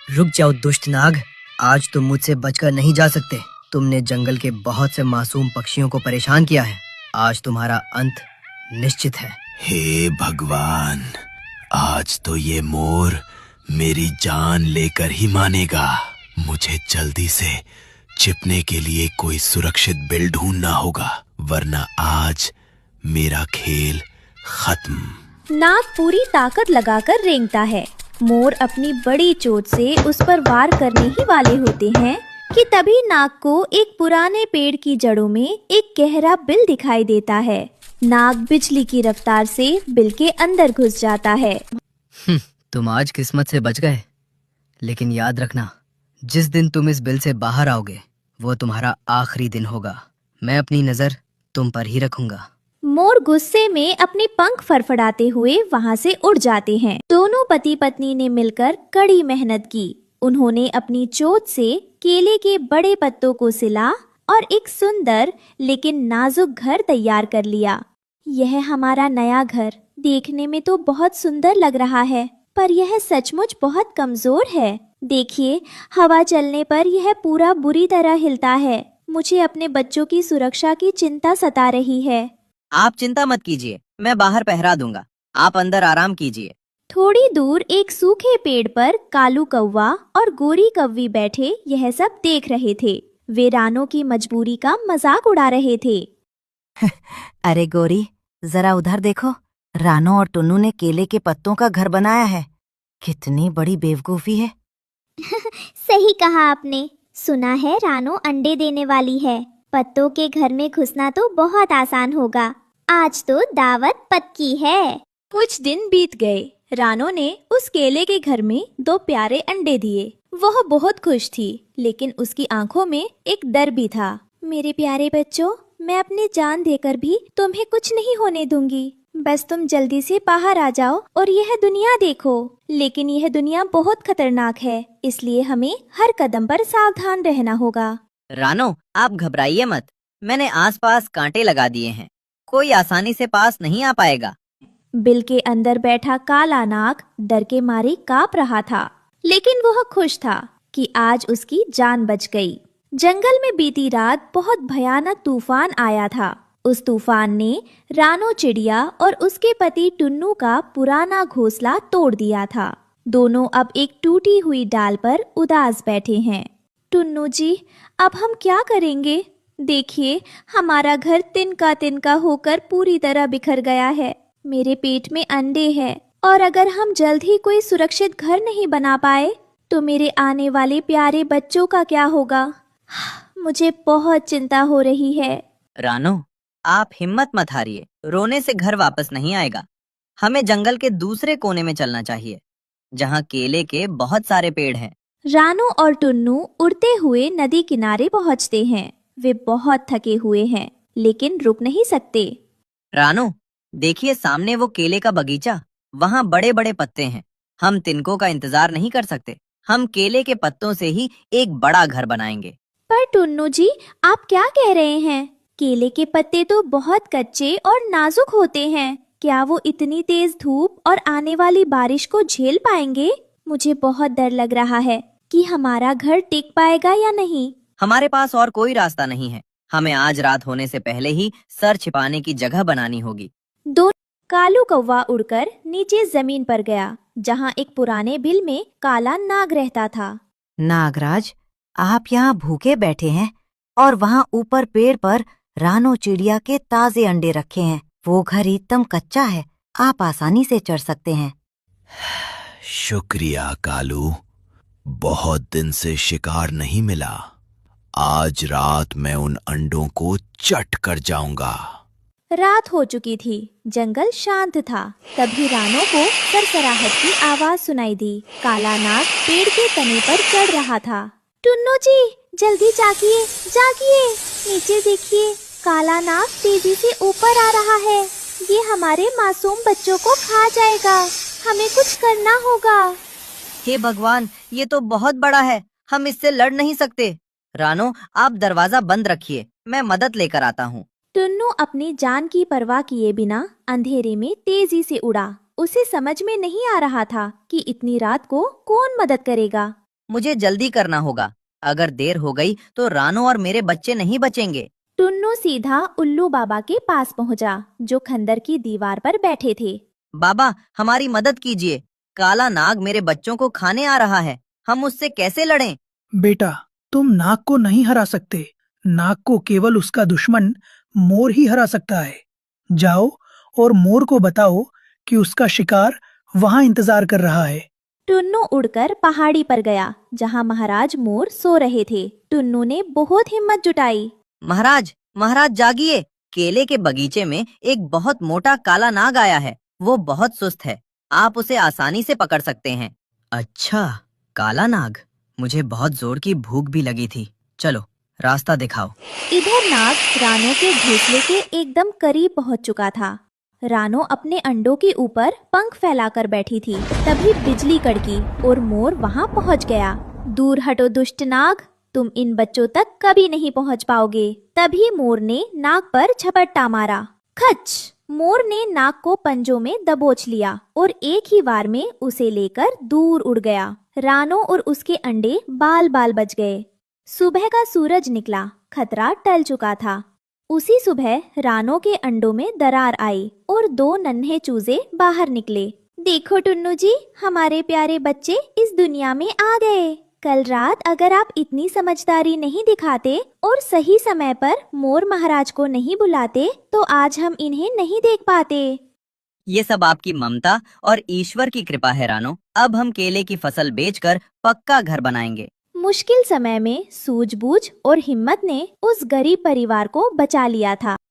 रुक जाओ दुष्ट नाग, आज तुम मुझसे बचकर नहीं जा सकते। तुमने जंगल के बहुत से मासूम पक्षियों को परेशान किया है। आज तुम्हारा अंत निश्चित है। हे भगवान, आज तो ये मोर मेरी जान लेकर ही मानेगा। मुझे जल्दी से छिपने के लिए कोई सुरक्षित बिल ढूंढना होगा, वरना आज मेरा खेल खत्म। नाग पूरी ताकत लगाकर रेंगता है। मोर अपनी बड़ी चोंच से उस पर वार करने ही वाले होते हैं कि तभी नाग को एक पुराने पेड़ की जड़ों में एक गहरा बिल दिखाई देता है। नाग बिजली की रफ्तार से बिल के अंदर घुस जाता है। तुम आज किस्मत से बच गए, लेकिन याद रखना, जिस दिन तुम इस बिल से बाहर आओगे वो तुम्हारा आखिरी दिन होगा। मैं अपनी नजर तुम पर ही रखूंगा। मोर गुस्से में अपने पंख फड़फड़ाते हुए वहां से उड़ जाते हैं। दोनों पति पत्नी ने मिलकर कड़ी मेहनत की। उन्होंने अपनी चोंच से केले के बड़े पत्तों को सिला और एक सुंदर लेकिन नाजुक घर तैयार कर लिया। यह हमारा नया घर देखने में तो बहुत सुंदर लग रहा है, पर यह सचमुच बहुत कमजोर है। देखिए, हवा चलने पर यह पूरा बुरी तरह हिलता है। मुझे अपने बच्चों की सुरक्षा की चिंता सता रही है। आप चिंता मत कीजिए, मैं बाहर पहरा दूंगा। आप अंदर आराम कीजिए। थोड़ी दूर एक सूखे पेड़ पर कालू कौवा और गोरी कौवी बैठे यह सब देख रहे थे। वे रानो की मजबूरी का मजाक उड़ा रहे थे। अरे गोरी, जरा उधर देखो, रानो और टुन्नू ने केले के पत्तों का घर बनाया है। कितनी बड़ी बेवकूफी है। सही कहा आपने। सुना है रानो अंडे देने वाली है। पत्तों के घर में घुसना तो बहुत आसान होगा। आज तो दावत पक्की है। कुछ दिन बीत गए। रानो ने उस केले के घर में 2 प्यारे अंडे दिए। वह बहुत खुश थी, लेकिन उसकी आंखों में एक डर भी था। मेरे प्यारे बच्चों, मैं अपनी जान देकर भी तुम्हें कुछ नहीं होने दूंगी। बस तुम जल्दी से बाहर आ जाओ और यह दुनिया देखो। लेकिन यह दुनिया बहुत खतरनाक है, इसलिए हमें हर कदम पर सावधान रहना होगा। रानो, आप घबराइए मत। मैंने आसपास कांटे लगा दिए हैं, कोई आसानी से पास नहीं आ पाएगा। बिल के अंदर बैठा काला नाग डर के मारे कांप रहा था, लेकिन वह खुश था कि आज उसकी जान बच गई। जंगल में बीती रात बहुत भयानक तूफान आया था। उस तूफान ने रानो चिड़िया और उसके पति टुन्नू का पुराना घोंसला तोड़ दिया था। दोनों अब एक टूटी हुई डाल पर उदास बैठे हैं। टुन्नू जी, अब हम क्या करेंगे? देखिए, हमारा घर तिनका होकर पूरी तरह बिखर गया है। मेरे पेट में अंडे हैं, और अगर हम जल्द ही कोई सुरक्षित घर नहीं बना पाए तो मेरे आने वाले प्यारे बच्चों का क्या होगा? मुझे बहुत चिंता हो रही है। रानो, आप हिम्मत मत हारिए। रोने से घर वापस नहीं आएगा। हमें जंगल के दूसरे कोने में चलना चाहिए, जहाँ केले के बहुत सारे पेड़ हैं। रानो और टुन्नू उड़ते हुए नदी किनारे पहुँचते हैं। वे बहुत थके हुए हैं, लेकिन रुक नहीं सकते। रानो, देखिए सामने वो केले का बगीचा। वहाँ बड़े बड़े पत्ते हैं। हम तिनकों का इंतजार नहीं कर सकते। हम केले के पत्तों से ही एक बड़ा घर बनाएंगे। पर टुन्नू जी, आप क्या कह रहे हैं? केले के पत्ते तो बहुत कच्चे और नाजुक होते हैं। क्या वो इतनी तेज धूप और आने वाली बारिश को झेल पाएंगे? मुझे बहुत डर लग रहा है कि हमारा घर टिक पाएगा या नहीं। हमारे पास और कोई रास्ता नहीं है। हमें आज रात होने से पहले ही सर छिपाने की जगह बनानी होगी। कालू कौवा उड़कर नीचे जमीन पर गया, जहाँ एक पुराने बिल में काला नाग रहता था। नागराज, आप यहाँ भूखे बैठे हैं और वहाँ ऊपर पेड़ पर रानो चिड़िया के ताजे अंडे रखे हैं। वो घर एकदम कच्चा है, आप आसानी से चढ़ सकते हैं। शुक्रिया कालू, बहुत दिन से शिकार नहीं मिला। आज रात मैं उन अंडों को चट कर जाऊंगा। रात हो चुकी थी। जंगल शांत था। तभी रानो को सरसराहट की आवाज सुनाई दी। काला नाग पेड़ के तने पर चढ़ रहा था। टुन्नू जी, जल्दी जागिए, जागिए। नीचे देखिए, काला नाग तेजी से ऊपर आ रहा है। ये हमारे मासूम बच्चों को खा जाएगा। हमें कुछ करना होगा। हे भगवान, ये तो बहुत बड़ा है। हम इससे लड़ नहीं सकते। रानो, आप दरवाजा बंद रखिए, मैं मदद लेकर आता हूँ। टुन्नू अपनी जान की परवाह किए बिना अंधेरे में तेजी से उड़ा। उसे समझ में नहीं आ रहा था कि इतनी रात को कौन मदद करेगा। मुझे जल्दी करना होगा। अगर देर हो गई तो रानो और मेरे बच्चे नहीं बचेंगे। टुन्नू सीधा उल्लू बाबा के पास पहुंचा, जो खंडर की दीवार पर बैठे थे। बाबा, हमारी मदद कीजिए। काला नाग मेरे बच्चों को खाने आ रहा है। हम उससे कैसे लड़ें? बेटा, तुम नाग को नहीं हरा सकते। नाग को केवल उसका दुश्मन मोर ही हरा सकता है। जाओ और मोर को बताओ कि उसका शिकार वहाँ इंतजार कर रहा है। टुन्नू उड़कर पहाड़ी पर गया, जहां महाराज मोर सो रहे थे। टुन्नू ने बहुत हिम्मत जुटाई। महाराज, महाराज जागिए। केले के बगीचे में एक बहुत मोटा काला नाग आया है। वो बहुत सुस्त है। आप उसे आसानी से पकड़ सकते हैं। अच्छा, काला नाग। मुझे बहुत जोर की भूख भी लगी थी। चलो, रास्ता दिखाओ। इधर नाग रानो के घोंसले के एकदम करीब पहुंच चुका था। रानो अपने अंडों के ऊपर पंख फैलाकर बैठी थी। तभी बिजली कड़की और मोर वहां पहुंच गया। दूर हटो दुष्ट नाग, तुम इन बच्चों तक कभी नहीं पहुंच पाओगे। तभी मोर ने नाग पर झपट्टा मारा। खच! मोर ने नाग को पंजों में दबोच लिया और एक ही बार में उसे लेकर दूर उड़ गया। रानो और उसके अंडे बाल बाल बच गए। सुबह का सूरज निकला। खतरा टल चुका था। उसी सुबह रानो के अंडों में दरार आई और 2 नन्हे चूजे बाहर निकले। देखो टुन्नू जी, हमारे प्यारे बच्चे इस दुनिया में आ गए। कल रात अगर आप इतनी समझदारी नहीं दिखाते और सही समय पर मोर महाराज को नहीं बुलाते तो आज हम इन्हें नहीं देख पाते। ये सब आपकी ममता और ईश्वर की कृपा है रानो। अब हम केले की फसल बेचकर पक्का घर बनाएंगे। मुश्किल समय में सूझबूझ और हिम्मत ने उस गरीब परिवार को बचा लिया था।